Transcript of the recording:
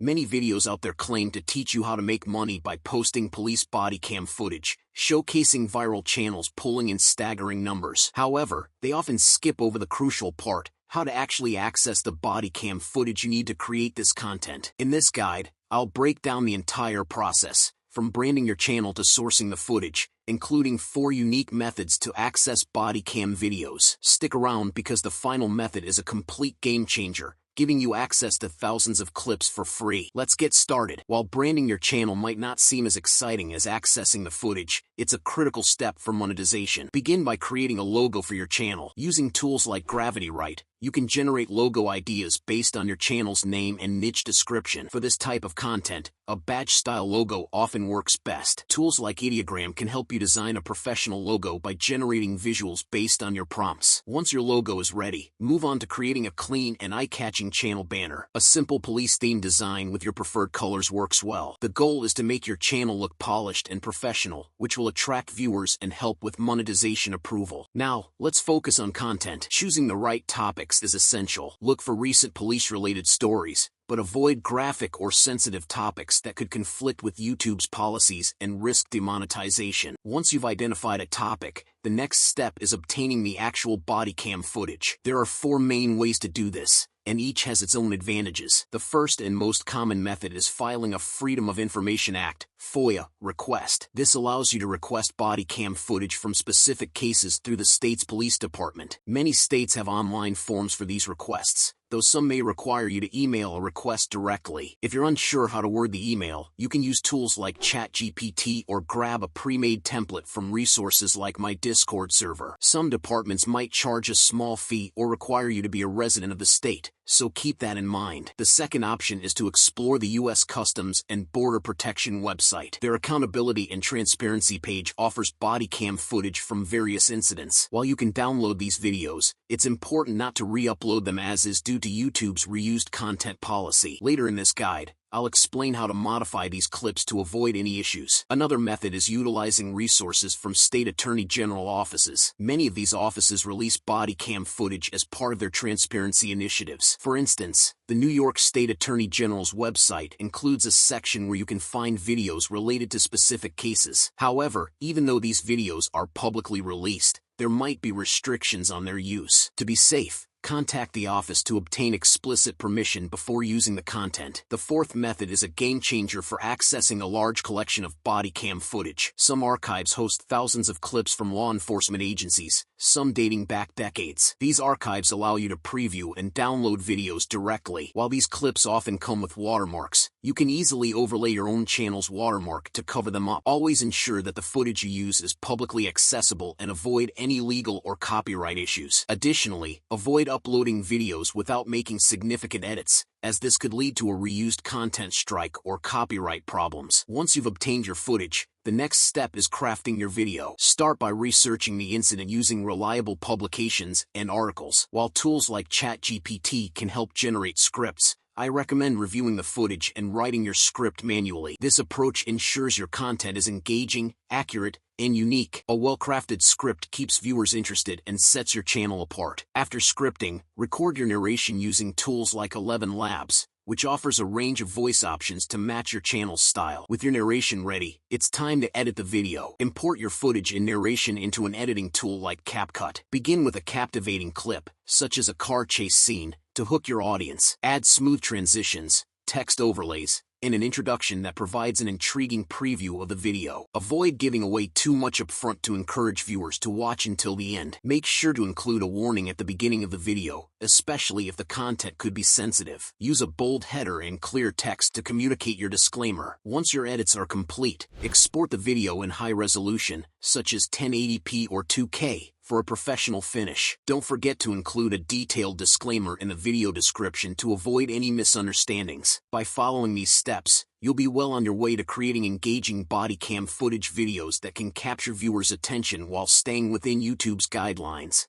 Many videos out there claim to teach you how to make money by posting police body cam footage, showcasing viral channels pulling in staggering numbers. However, they often skip over the crucial part: how to actually access the body cam footage you need to create this content. In this guide, I'll break down the entire process, from branding your channel to sourcing the footage, including 4 unique methods to access body cam videos. Stick around because the final method is a complete game changer, giving you access to thousands of clips for free. Let's get started. While branding your channel might not seem as exciting as accessing the footage, it's a critical step for monetization. Begin by creating a logo for your channel. Using tools like GravityWrite, you can generate logo ideas based on your channel's name and niche description. For this type of content, a badge-style logo often works best. Tools like Ideogram can help you design a professional logo by generating visuals based on your prompts. Once your logo is ready, move on to creating a clean and eye-catching channel banner. A simple police-themed design with your preferred colors works well. The goal is to make your channel look polished and professional, which will attract viewers and help with monetization approval. Now, let's focus on content. Choosing the right topics is essential. Look for recent police-related stories, but avoid graphic or sensitive topics that could conflict with YouTube's policies and risk demonetization. Once you've identified a topic, the next step is obtaining the actual body cam footage. There are 4 main ways to do this, and each has its own advantages. The first and most common method is filing a Freedom of Information Act (FOIA) request. This allows you to request body cam footage from specific cases through the state's police department. Many states have online forms for these requests, though some may require you to email a request directly. If you're unsure how to word the email, you can use tools like ChatGPT or grab a pre-made template from resources like my Discord server. Some departments might charge a small fee or require you to be a resident of the state, so keep that in mind. The second option is to explore the U.S. Customs and Border Protection website. Their accountability and transparency page offers body cam footage from various incidents. While you can download these videos, it's important not to re-upload them as is due to YouTube's reused content policy. Later in this guide, I'll explain how to modify these clips to avoid any issues. Another method is utilizing resources from state attorney general offices. Many of these offices release body cam footage as part of their transparency initiatives. For instance, the New York State Attorney General's website includes a section where you can find videos related to specific cases. However, even though these videos are publicly released, there might be restrictions on their use. To be safe, contact the office to obtain explicit permission before using the content. The fourth method is a game changer for accessing a large collection of body cam footage. Some archives host thousands of clips from law enforcement agencies, some dating back decades. These archives allow you to preview and download videos directly. While these clips often come with watermarks, you can easily overlay your own channel's watermark to cover them up. Always ensure that the footage you use is publicly accessible and avoid any legal or copyright issues. Additionally, avoid uploading videos without making significant edits, as this could lead to a reused content strike or copyright problems. Once you've obtained your footage, the next step is crafting your video. Start by researching the incident using reliable publications and articles. While tools like ChatGPT can help generate scripts, I recommend reviewing the footage and writing your script manually. This approach ensures your content is engaging, accurate, and unique. A well-crafted script keeps viewers interested and sets your channel apart. After scripting, record your narration using tools like 11 Labs, which offers a range of voice options to match your channel's style. With your narration ready, it's time to edit the video. Import your footage and narration into an editing tool like CapCut. Begin with a captivating clip, such as a car chase scene, to hook your audience. Add smooth transitions, text overlays, and an introduction that provides an intriguing preview of the video. Avoid giving away too much upfront to encourage viewers to watch until the end. Make sure to include a warning at the beginning of the video, especially if the content could be sensitive. Use a bold header and clear text to communicate your disclaimer. Once your edits are complete, export the video in high resolution, such as 1080p or 2K, for a professional finish. Don't forget to include a detailed disclaimer in the video description to avoid any misunderstandings. By following these steps, you'll be well on your way to creating engaging body cam footage videos that can capture viewers' attention while staying within YouTube's guidelines.